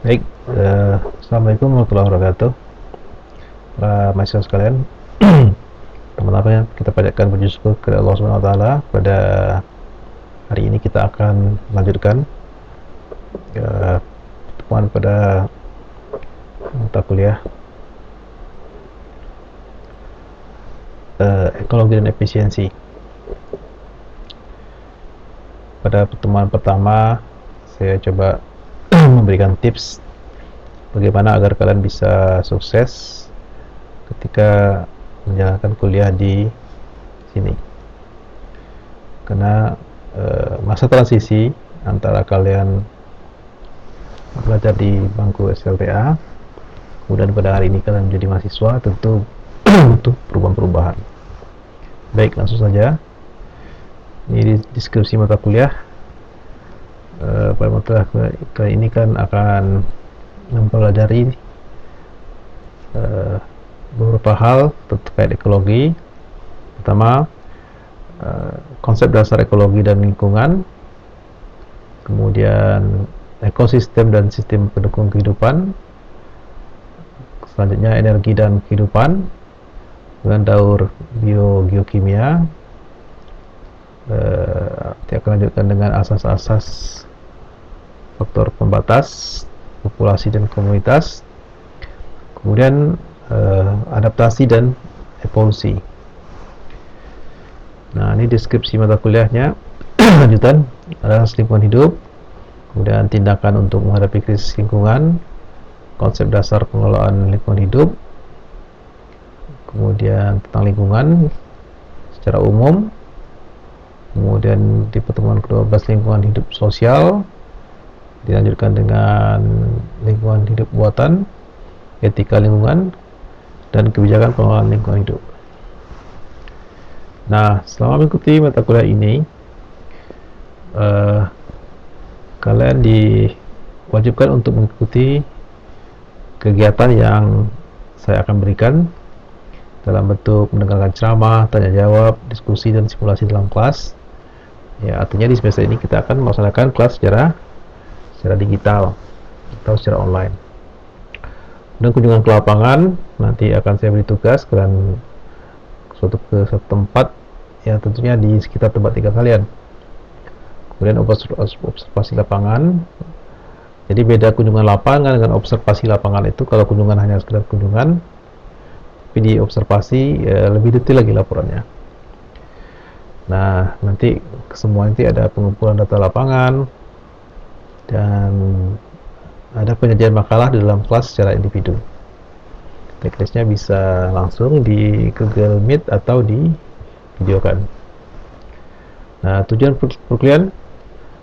Baik, Assalamualaikum warahmatullahi wabarakatuh, para mahasiswa sekalian. Pertama-tama kita panjatkan puji syukur kepada Allah Subhanahu Wa Taala. Pada hari ini kita akan melanjutkan pertemuan pada mata kuliah ekologi dan efisiensi. Pada pertemuan pertama, saya coba memberikan tips bagaimana agar kalian bisa sukses ketika menjalankan kuliah di sini. Karena masa transisi antara kalian belajar di bangku SLTA, kemudian pada hari ini kalian menjadi mahasiswa, tentu butuh perubahan-perubahan. Baik, langsung saja. Ini deskripsi mata kuliah. Pada mata kuliah kali ini kan akan mempelajari beberapa hal terkait ekologi. Pertama, konsep dasar ekologi dan lingkungan, kemudian ekosistem dan sistem pendukung kehidupan, selanjutnya energi dan kehidupan dengan daur geokimia. Nanti akan lanjutkan dengan asas-asas faktor pembatas populasi dan komunitas, kemudian adaptasi dan evolusi. Nah, ini deskripsi mata kuliahnya. Lanjutan adalah lingkungan hidup, kemudian tindakan untuk menghadapi krisis lingkungan, konsep dasar pengelolaan lingkungan hidup, kemudian tentang lingkungan secara umum, kemudian di pertemuan ke-12 lingkungan hidup sosial, dilanjutkan dengan lingkungan hidup buatan, etika lingkungan, dan kebijakan pengelolaan lingkungan hidup. Nah, selama mengikuti mata kuliah ini, kalian diwajibkan untuk mengikuti kegiatan yang saya akan berikan dalam bentuk mendengarkan ceramah, tanya jawab, diskusi, dan simulasi dalam kelas. Ya, artinya di semester ini kita akan melaksanakan kelas secara digital atau secara online. Dan kunjungan ke lapangan, nanti akan saya beri tugas kalian ke suatu tempat, ya tentunya di sekitar tempat tinggal kalian. Kemudian observasi lapangan. Jadi beda kunjungan lapangan dengan observasi lapangan itu. Kalau kunjungan hanya sekedar kunjungan, tapi di observasi lebih detail lagi laporannya. Nah, nanti semua nanti ada pengumpulan data lapangan dan ada penyajian makalah di dalam kelas secara individu. Teknisnya bisa langsung di Google Meet atau di videokan. Nah, tujuan perkuliahan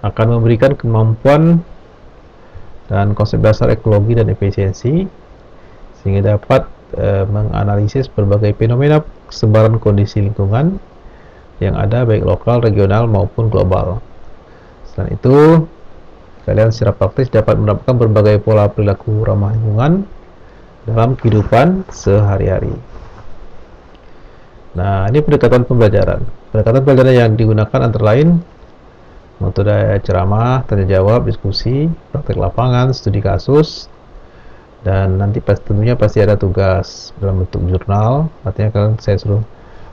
akan memberikan kemampuan dan konsep dasar ekologi dan efisiensi sehingga dapat menganalisis berbagai fenomena kesebaran kondisi lingkungan yang ada baik lokal, regional maupun global. Selain itu, kalian secara praktis dapat menerapkan berbagai pola perilaku ramah lingkungan dalam kehidupan sehari-hari. Nah, ini pendekatan pembelajaran. Pendekatan pembelajaran yang digunakan antara lain metode ceramah, tanya jawab, diskusi, praktek lapangan, studi kasus, dan nanti tentunya pasti ada tugas dalam bentuk jurnal. Artinya kalian saya suruh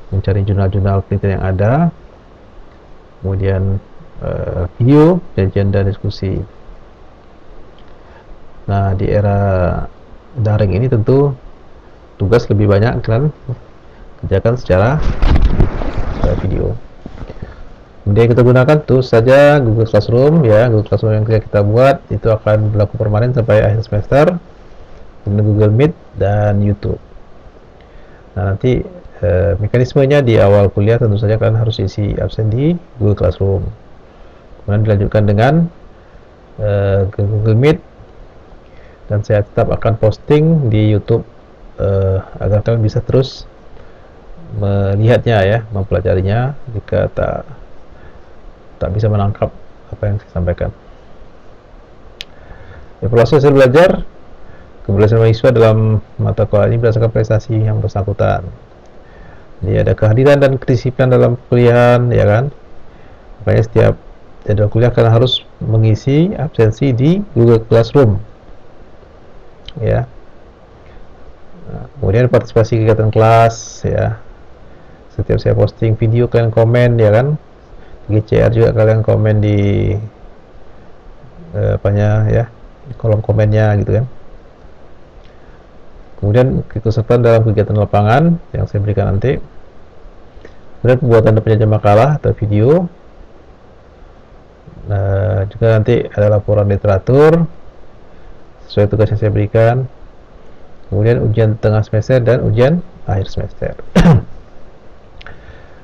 mencari jurnal-jurnal penelitian yang ada, kemudian video, kajian dan diskusi. Nah, di era daring ini tentu tugas lebih banyak kalian kerjakan secara video. Kemudian kita gunakan tools saja Google Classroom, ya. Google Classroom yang kita buat itu akan berlaku permanen sampai akhir semester. Kemudian Google Meet dan YouTube. Nah, nanti mekanismenya di awal kuliah tentu saja kalian harus isi absen di Google Classroom. Kemudian dilanjutkan dengan Google Meet, dan saya tetap akan posting di YouTube agar kalian bisa terus melihatnya, ya, mempelajarinya jika tak bisa menangkap apa yang saya sampaikan. Evaluasi hasil belajar. Keberhasilan mahasiswa dalam mata kuliah ini berdasarkan prestasi yang bersangkutan. Jadi ada kehadiran dan kedisiplinan dalam kuliahan, ya kan. Makanya setiap jadwal kuliah kalian harus mengisi absensi di Google Classroom. ya. Nah, kemudian partisipasi kegiatan kelas, ya. Setiap saya posting video kalian komen, ya kan. GCR juga kalian komen di apanya ya, di kolom komennya gitu kan. Kemudian keikutsertaan dalam kegiatan lapangan yang saya berikan nanti. Kemudian pembuatan dan penyajian makalah atau video. Nah, juga nanti ada laporan literatur sesuai tugas yang saya berikan. Kemudian ujian tengah semester dan ujian akhir semester.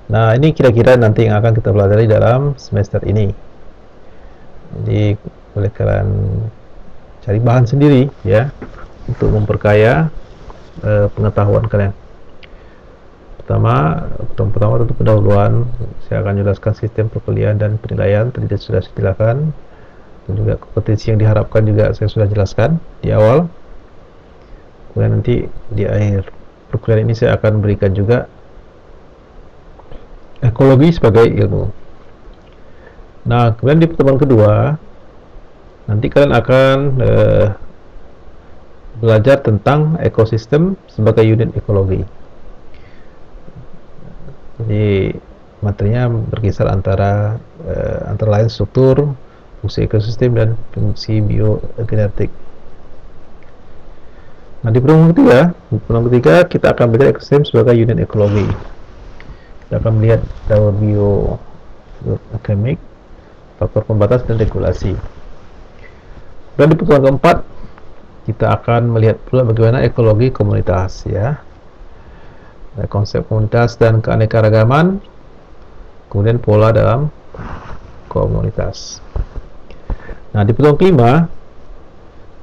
Nah, ini kira-kira nanti yang akan kita pelajari dalam semester ini. Jadi boleh kalian cari bahan sendiri ya untuk memperkaya pengetahuan kalian. Pertama tentu pendahuluan. Saya akan jelaskan sistem perkuliahan dan penilaian, tadi sudah saya jelaskan, dan juga kompetensi yang diharapkan juga saya sudah jelaskan di awal. Kemudian nanti di akhir perkuliahan ini saya akan berikan juga ekologi sebagai ilmu. Nah, kemudian di pertemuan kedua nanti kalian akan belajar tentang ekosistem sebagai unit ekologi. Jadi materinya berkisar antara lain struktur, fungsi ekosistem, dan fungsi biogenetik. Nah, di pertemuan ketiga kita akan belajar ekosistem sebagai unit ekologi. Kita akan melihat daur biochemik, faktor pembatas dan regulasi. Dan di pertemuan keempat kita akan melihat pula bagaimana ekologi komunitas ya. Konsep komunitas dan keanekaragaman, kemudian pola dalam komunitas. Nah, di pertemuan kelima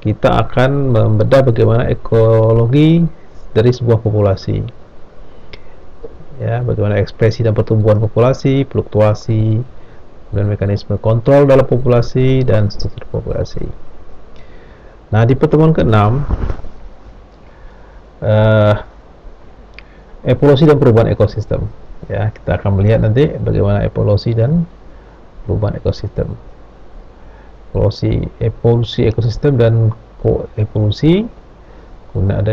kita akan membedah bagaimana ekologi dari sebuah populasi ya, bagaimana ekspresi dan pertumbuhan populasi, fluktuasi, kemudian mekanisme kontrol dalam populasi dan struktur populasi. Nah, di pertemuan keenam evolusi dan perubahan ekosistem ya, kita akan melihat nanti bagaimana evolusi dan perubahan ekosistem, evolusi ekosistem dan koevolusi, kemudian ada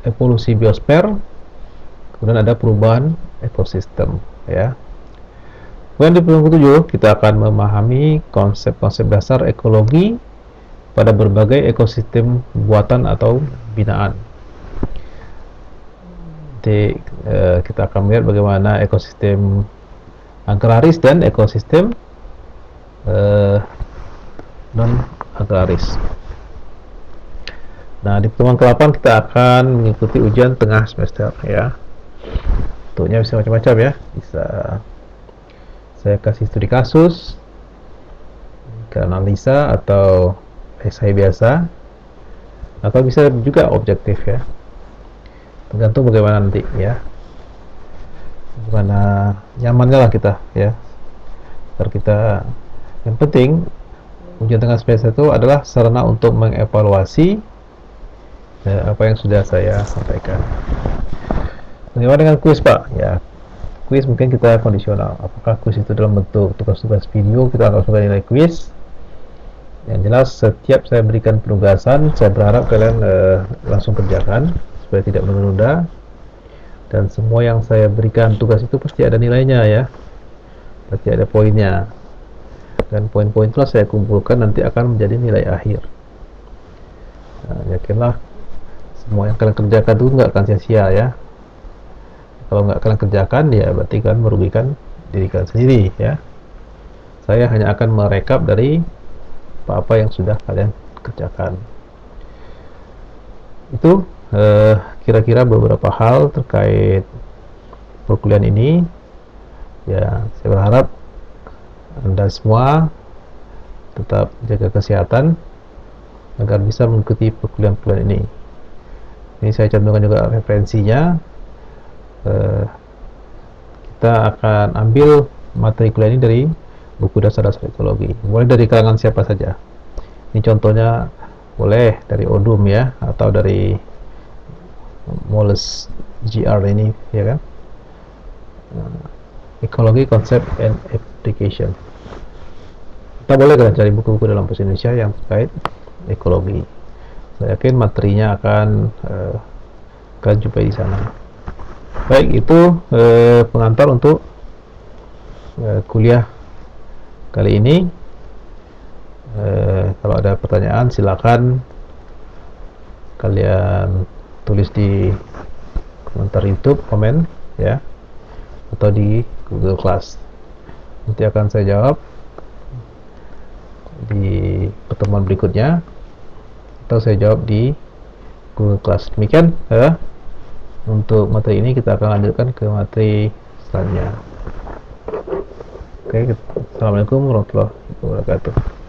evolusi biosfer, kemudian ada perubahan ekosistem ya. Kemudian di pertemuan ketujuh kita akan memahami konsep-konsep dasar ekologi pada berbagai ekosistem buatan atau binaan. Nanti kita akan melihat bagaimana ekosistem agraris dan ekosistem non agraris. Nah, di pertemuan ke-8 kita akan mengikuti ujian tengah semester ya. Bentuknya bisa macam-macam ya, bisa saya kasih studi kasus, analisa, atau esai biasa, atau bisa juga objektif ya, tergantung bagaimana nanti ya, bagaimana nyamannya lah kita ya. Agar kita, yang penting ujian tengah semester itu adalah sarana untuk mengevaluasi apa yang sudah saya sampaikan. Bagaimana dengan kuis Pak? Ya, kuis mungkin kita kondisional. Apakah kuis itu dalam bentuk tugas-tugas video, kita akan langsung nilai kuis. Yang jelas setiap saya berikan penugasan, saya berharap kalian langsung kerjakan supaya tidak menunda, dan semua yang saya berikan tugas itu pasti ada nilainya ya, pasti ada poinnya, dan poin-poin itulah saya kumpulkan nanti akan menjadi nilai akhir. Nah, yakinlah semua yang kalian kerjakan itu nggak akan sia-sia ya. Kalau nggak kalian kerjakan ya berarti kalian merugikan diri kalian sendiri ya. Saya hanya akan merekap dari apa yang sudah kalian kerjakan. Itu kira-kira beberapa hal terkait perkuliahan ini ya. Saya berharap Anda semua tetap jaga kesehatan agar bisa mengikuti perkuliahan ini. Ini saya cantumkan juga referensinya. Kita akan ambil materi kuliah ini dari buku dasar-dasar ekologi, mulai dari kalangan siapa saja. Ini contohnya boleh dari Odum ya, atau dari Moles GR ini ya kan, ekologi konsep and application. Kita boleh kalian cari buku-buku dalam bahasa Indonesia yang terkait ekologi. Saya yakin materinya akan kalian jumpai di sana. Baik, itu pengantar untuk kuliah kali ini. Kalau ada pertanyaan silakan kalian tulis di komentar YouTube, komen ya, atau di Google Class. Nanti akan saya jawab di pertemuan berikutnya, atau saya jawab di Google Class. Demikian untuk materi ini. Kita akan lanjutkan ke materi selanjutnya. Oke, assalamualaikum warahmatullahi wabarakatuh.